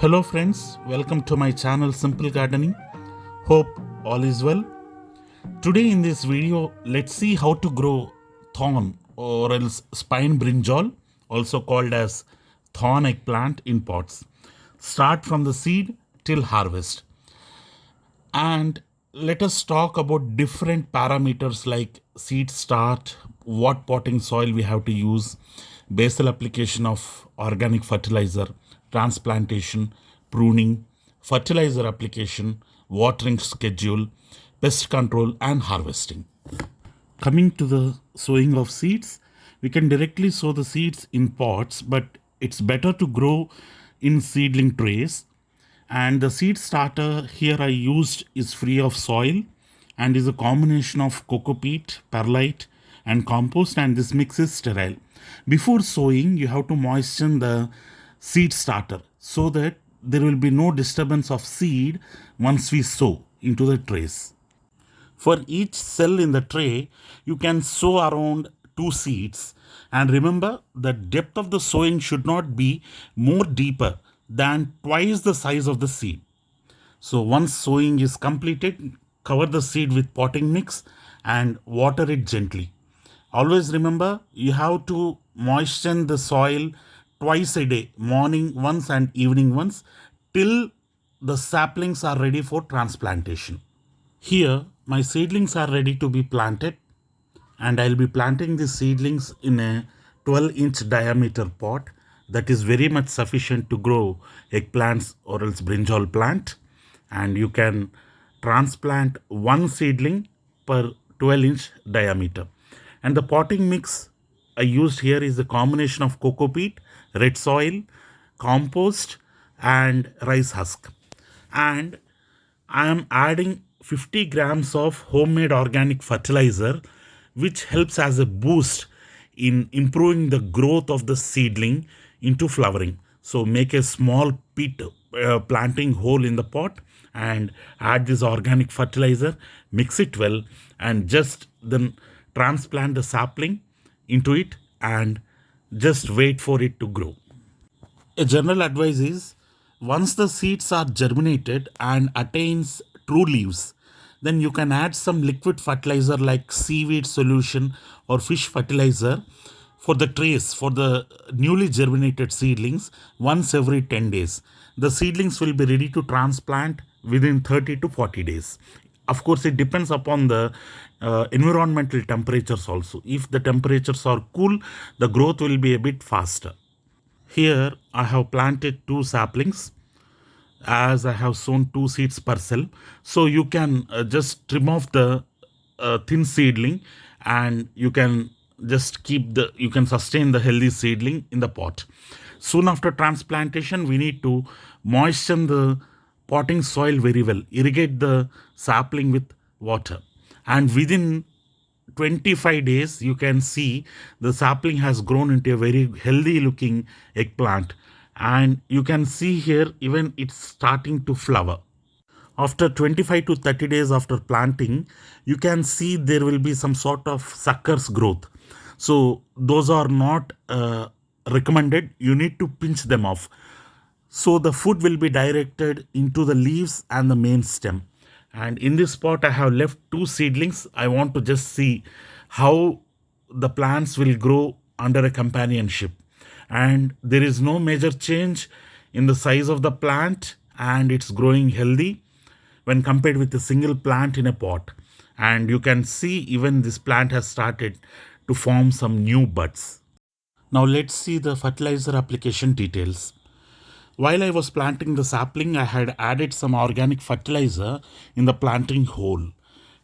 Hello friends, welcome to my channel Simple Gardening. Hope all is well. Today in this video, let's see how to grow thorn or else spine brinjal, also called as thorn eggplant in pots. Start from the seed till harvest. And let us talk about different parameters like seed start, what potting soil we have to use, basal application of organic fertilizer, transplantation, pruning, fertilizer application, watering schedule, pest control, and harvesting. Coming to the sowing of seeds, we can directly sow the seeds in pots, but it's better to grow in seedling trays. And the seed starter here I used is free of soil and is a combination of coco peat, perlite, and compost, and this mix is sterile. Before sowing, you have to moisten the seed starter so that there will be no disturbance of seed once we sow into the trays. For each cell in the tray, you can sow around 2 seeds. And remember, the depth of the sowing should not be more deeper than twice the size of the seed. So once sowing is completed, cover the seed with potting mix and water it gently. Always remember, you have to moisten the soil twice a day, morning once and evening once, till the saplings are ready for transplantation. Here, my seedlings are ready to be planted, and I'll be planting the seedlings in a 12-inch diameter pot that is very much sufficient to grow eggplants or else brinjal plant. And you can transplant one seedling per 12-inch diameter. And the potting mix I used here is a combination of coco peat, red soil, compost, and rice husk. And I am adding 50 grams of homemade organic fertilizer, which helps as a boost in improving the growth of the seedling into flowering. So make a small pit planting hole in the pot and add this organic fertilizer, mix it well, and just then transplant the sapling into it and just wait for it to grow. A general advice is once the seeds are germinated and attains true leaves, then you can add some liquid fertilizer like seaweed solution or fish fertilizer for the trays for the newly germinated seedlings once every 10 days. The seedlings will be ready to transplant within 30 to 40 days. Of course, it depends upon the environmental temperatures also. If the temperatures are cool, the growth will be a bit faster. Here I have planted 2 saplings as I have sown 2 seeds per cell. So you can just trim off the thin seedling and you can just you can sustain the healthy seedling in the pot. Soon after transplantation, we need to moisten the potting soil very well, irrigate the sapling with water. And within 25 days, you can see the sapling has grown into a very healthy looking eggplant. And you can see here, even it's starting to flower. After 25 to 30 days after planting, you can see there will be some sort of suckers growth. So those are not recommended. You need to pinch them off. So the food will be directed into the leaves and the main stem. And in this pot, I have left 2 seedlings. I want to just see how the plants will grow under a companionship. And there is no major change in the size of the plant, and it's growing healthy when compared with a single plant in a pot. And you can see even this plant has started to form some new buds. Now let's see the fertilizer application details. While I was planting the sapling, I had added some organic fertilizer in the planting hole,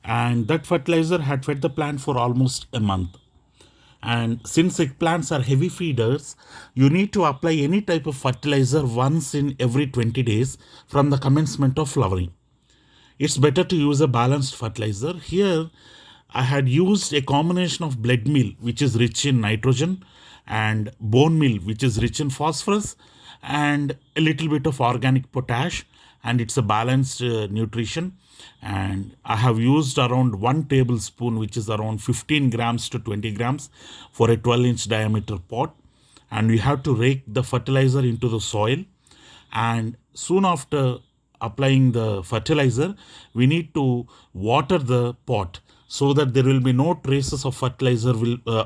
and that fertilizer had fed the plant for almost a month. And since eggplants are heavy feeders, you need to apply any type of fertilizer once in every 20 days from the commencement of flowering. It's better to use a balanced fertilizer. Here, I had used a combination of blood meal, which is rich in nitrogen, and bone meal, which is rich in phosphorus, and a little bit of organic potash, and it's a balanced nutrition. And I have used around 1 tablespoon, which is around 15 grams to 20 grams for a 12-inch diameter pot. And we have to rake the fertilizer into the soil and soon after applying the fertilizer, we need to water the pot so that there will be no traces of fertilizer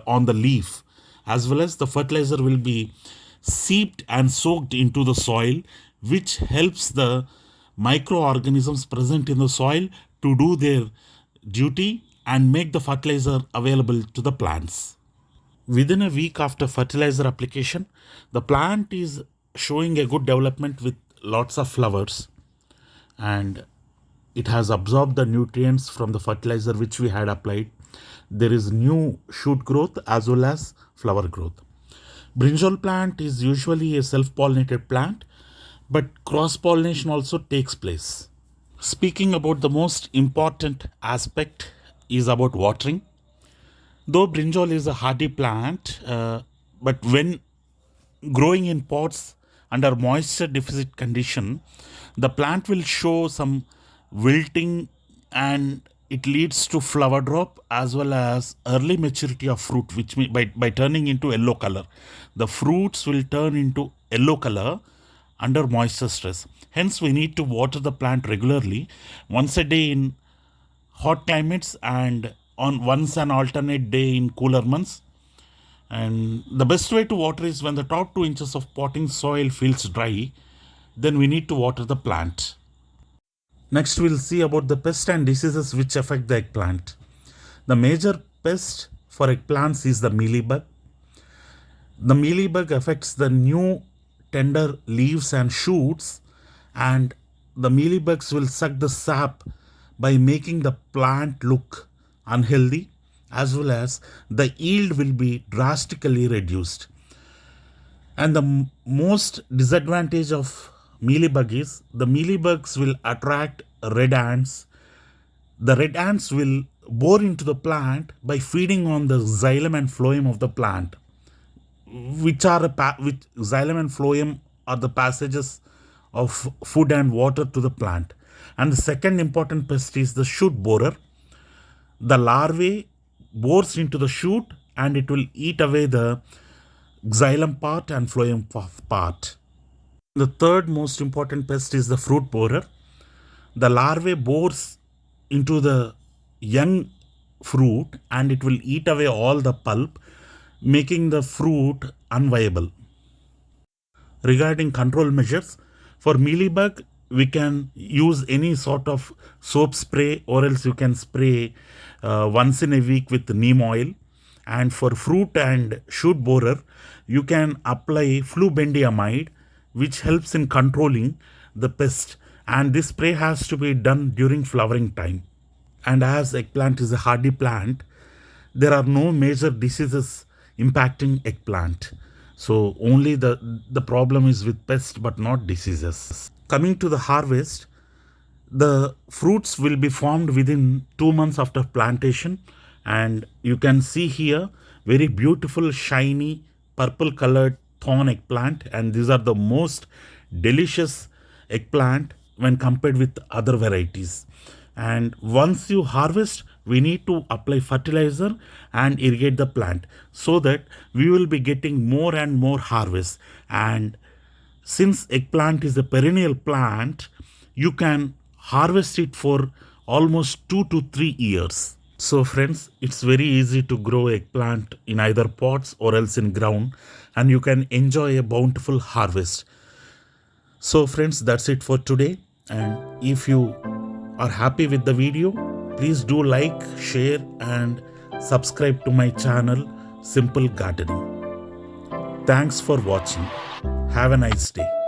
on the leaf, as well as the fertilizer will be seeped and soaked into the soil, which helps the microorganisms present in the soil to do their duty and make the fertilizer available to the plants. Within a week after fertilizer application, the plant is showing a good development with lots of flowers, and it has absorbed the nutrients from the fertilizer which we had applied. There is new shoot growth as well as flower growth. Brinjal plant is usually a self-pollinated plant, but cross-pollination also takes place. Speaking about the most important aspect is about watering. Though brinjal is a hardy plant, but when growing in pots under moisture deficit condition, the plant will show some wilting and it leads to flower drop as well as early maturity of fruit, which by turning into yellow color. The fruits will turn into yellow color under moisture stress. Hence, we need to water the plant regularly, once a day in hot climates and on once an alternate day in cooler months. And the best way to water is when the top 2 inches of potting soil feels dry, then we need to water the plant. Next, we'll see about the pests and diseases which affect the eggplant. The major pest for eggplants is the mealybug. The mealybug affects the new tender leaves and shoots, and the mealybugs will suck the sap by making the plant look unhealthy, as well as the yield will be drastically reduced. And the most disadvantage of mealybug is the mealybugs will attract red ants. The red ants will bore into the plant by feeding on the xylem and phloem of the plant, which xylem and phloem are the passages of food and water to the plant. And the second important pest is the shoot borer. The larvae bores into the shoot and it will eat away the xylem part and phloem part. The third most important pest is the fruit borer. The larvae bores into the young fruit and it will eat away all the pulp, making the fruit unviable. Regarding control measures, for mealybug, we can use any sort of soap spray, or else you can spray once in a week with neem oil. And for fruit and shoot borer, you can apply flubendiamide, which helps in controlling the pest. And this spray has to be done during flowering time. And as eggplant is a hardy plant, there are no major diseases impacting eggplant. So only the problem is with pest but not diseases. Coming to the harvest, the fruits will be formed within 2 months after plantation, and you can see here very beautiful shiny purple colored thorn eggplant, and these are the most delicious eggplant when compared with other varieties. And once you harvest, we need to apply fertilizer and irrigate the plant so that we will be getting more and more harvest. And since eggplant is a perennial plant, you can harvest it for almost 2 to 3 years. So friends, it's very easy to grow eggplant in either pots or else in ground, and you can enjoy a bountiful harvest. So friends, that's it for today. And if you are happy with the video, please do like, share and subscribe to my channel Simple Gardening. Thanks for watching. Have a nice day.